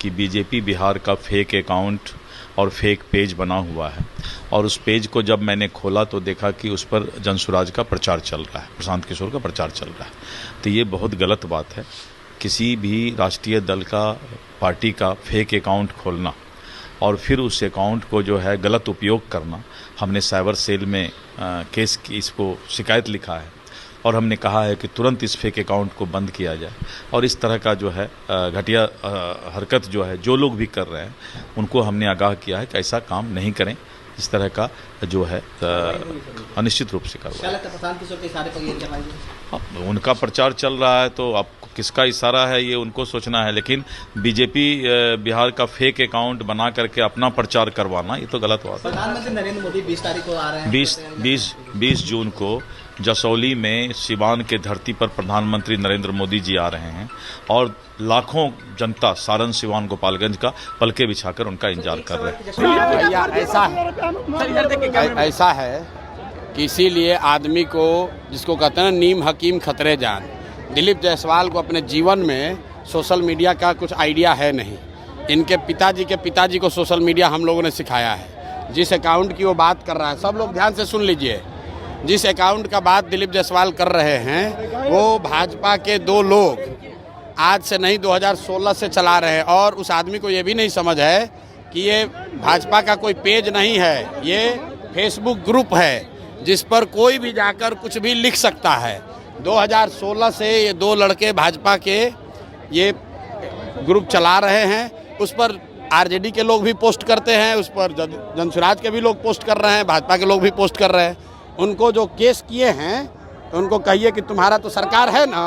कि बीजेपी बिहार का fake account और फेक पेज बना हुआ है, और उस पेज को जब मैंने खोला तो देखा कि उस पर जनसुराज का प्रचार चल रहा है, प्रशांत किशोर का प्रचार चल रहा है। तो ये बहुत गलत बात है। किसी भी राष्ट्रीय दल का, पार्टी का फेक अकाउंट खोलना और फिर उस अकाउंट को जो है गलत उपयोग करना, हमने साइबर सेल में केस की इसको शिकायत लिखा है और हमने कहा है कि तुरंत इस फेक अकाउंट को बंद किया जाए। और इस तरह का जो है घटिया हरकत जो है जो लोग भी कर रहे हैं उनको हमने आगाह किया है कि ऐसा काम नहीं करें। इस तरह का जो है अनिश्चित रूप से करवाएं। उनका प्रचार चल रहा है तो अब किसका इशारा है ये उनको सोचना है, लेकिन बीजेपी बिहार का फेक अकाउंट बना करके अपना प्रचार करवाना ये तो गलत बात है। प्रधानमंत्री नरेंद्र मोदी 20 तारीख को आ रहे हैं। 20 जून को जसौली में सिवान के धरती पर प्रधानमंत्री नरेंद्र मोदी जी आ रहे हैं और लाखों जनता सारण, सिवान, गोपालगंज का पलके बिछाकर उनका इंतजार कर रहे हैं। ऐसा है कि इसीलिए आदमी को, जिसको कहते हैं नीम हकीम खतरे जान, दिलीप जायसवाल को अपने जीवन में सोशल मीडिया का कुछ आइडिया है नहीं। इनके पिताजी के पिताजी को सोशल मीडिया हम लोगों ने सिखाया है। जिस अकाउंट की वो बात कर रहा है, सब लोग ध्यान से सुन लीजिए, जिस अकाउंट का बात दिलीप जायसवाल कर रहे हैं वो भाजपा के 2 लोग आज से नहीं 2016 से चला रहे हैं। और उस आदमी को ये भी नहीं समझ है कि ये भाजपा का कोई पेज नहीं है, ये फेसबुक ग्रुप है जिस पर कोई भी जाकर कुछ भी लिख सकता है। 2016 से ये 2 लड़के भाजपा के ये ग्रुप चला रहे हैं। उस पर आरजेडी के लोग भी पोस्ट करते हैं, उस पर जनसुराज के भी लोग पोस्ट कर रहे हैं, भाजपा के लोग भी पोस्ट कर रहे हैं। उनको जो केस किए हैं तो उनको कहिए कि तुम्हारा तो सरकार है ना,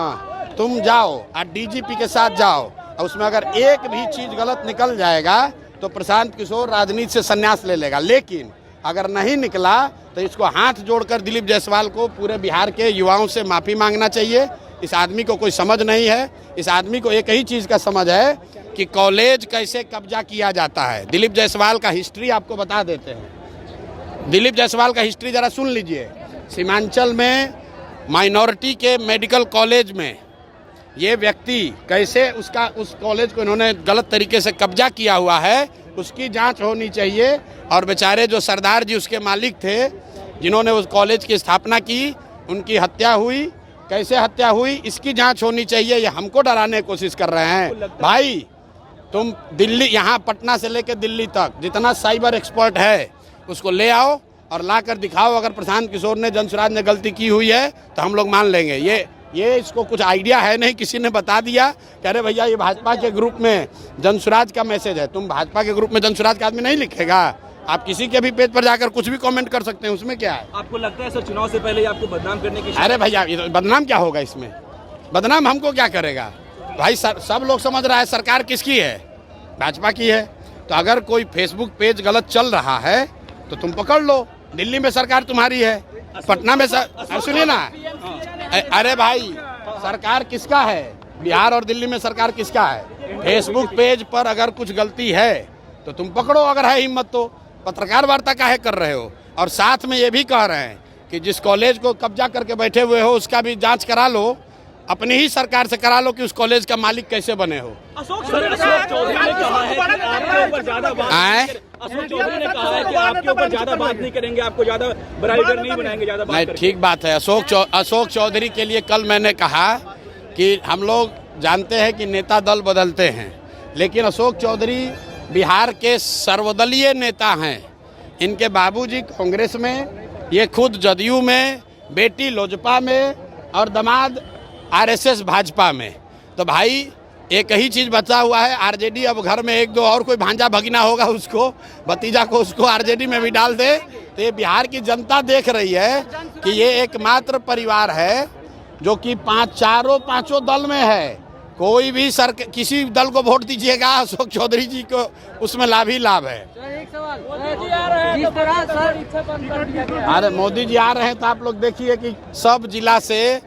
तुम जाओ और डीजीपी के साथ जाओ, और उसमें अगर एक भी चीज़ गलत निकल जाएगा तो प्रशांत किशोर राजनीति से संन्यास ले लेगा। लेकिन अगर नहीं निकला तो इसको हाथ जोड़कर दिलीप जायसवाल को पूरे बिहार के युवाओं से माफ़ी मांगना चाहिए। इस आदमी को कोई समझ नहीं है। इस आदमी को एक ही चीज़ का समझ है कि कॉलेज कैसे कब्जा किया जाता है। दिलीप जायसवाल का हिस्ट्री आपको बता देते हैं। दिलीप जायसवाल का हिस्ट्री ज़रा सुन लीजिए। सीमांचल में माइनॉरिटी के मेडिकल कॉलेज में ये व्यक्ति कैसे उस कॉलेज को इन्होंने गलत तरीके से कब्जा किया हुआ है, उसकी जांच होनी चाहिए। और बेचारे जो सरदार जी उसके मालिक थे, जिन्होंने उस कॉलेज की स्थापना की, उनकी हत्या हुई, कैसे हत्या हुई, इसकी जांच होनी चाहिए। ये हमको डराने की कोशिश कर रहे हैं। भाई तुम दिल्ली, यहाँ पटना से लेकर दिल्ली तक जितना साइबर एक्सपर्ट है उसको ले आओ और ला कर दिखाओ। अगर प्रशांत किशोर ने, जनसुराज ने गलती की हुई है तो हम लोग मान लेंगे। ये इसको कुछ आइडिया है नहीं, किसी ने बता दिया कि अरे भैया ये भाजपा के ग्रुप में जनसुराज का मैसेज है। तुम भाजपा के ग्रुप में जनसुराज का आदमी नहीं लिखेगा। आप किसी के भी पेज पर जाकर कुछ भी कमेंट कर सकते हैं, उसमें क्या है। आपको लगता है सर चुनाव से पहले आपको बदनाम करने की? अरे भैया बदनाम क्या होगा इसमें? बदनाम हमको क्या करेगा भाई? सब लोग समझ रहा है सरकार किसकी है, भाजपा की है। तो अगर कोई फेसबुक पेज गलत चल रहा है तो तुम पकड़ लो। दिल्ली में सरकार तुम्हारी है, पटना में सुनिए ना। अरे भाई सरकार किसका है? बिहार और दिल्ली में सरकार किसका है? फेसबुक पेज पर अगर कुछ गलती है तो तुम पकड़ो, अगर है हिम्मत तो। पत्रकार वार्ता काहे कर रहे हो? और साथ में ये भी कह रहे हैं कि जिस कॉलेज को कब्जा करके बैठे हुए हो उसका भी जांच करा लो, अपनी ही सरकार से करा लो कि उस कॉलेज का मालिक कैसे बने हो। अशोक चौधरी ने कहा है कि आपके ऊपर ज्यादा बात नहीं करेंगे, आपको ज्यादा बराबर नहीं बनाएंगे, ज्यादा बात नहीं। ठीक बात है। अशोक चौधरी के लिए कल मैंने कहा कि हम लोग जानते हैं कि नेता दल बदलते हैं, लेकिन अशोक चौधरी बिहार के सर्वदलीय नेता हैं। इनके बाबूजी कांग्रेस में, ये खुद जदयू में, बेटी लोजपा में और दामाद आरएसएस भाजपा में। तो भाई एक ही चीज़ बचा हुआ है, आरजेडी। अब घर में 1-2 और कोई भांजा भगीना होगा, उसको भतीजा को उसको आरजेडी में भी डाल दे। तो ये बिहार की जनता देख रही है कि ये एकमात्र परिवार है जो कि चारों पांचों दल में है। कोई भी किसी दल को वोट दीजिएगा, अशोक चौधरी जी को उसमें लाभ ही लाभ है। एक सवाल, मोदी आ रहे हैं तो अरे मोदी जी आ रहे हैं तो आप लोग देखिए कि सब जिला से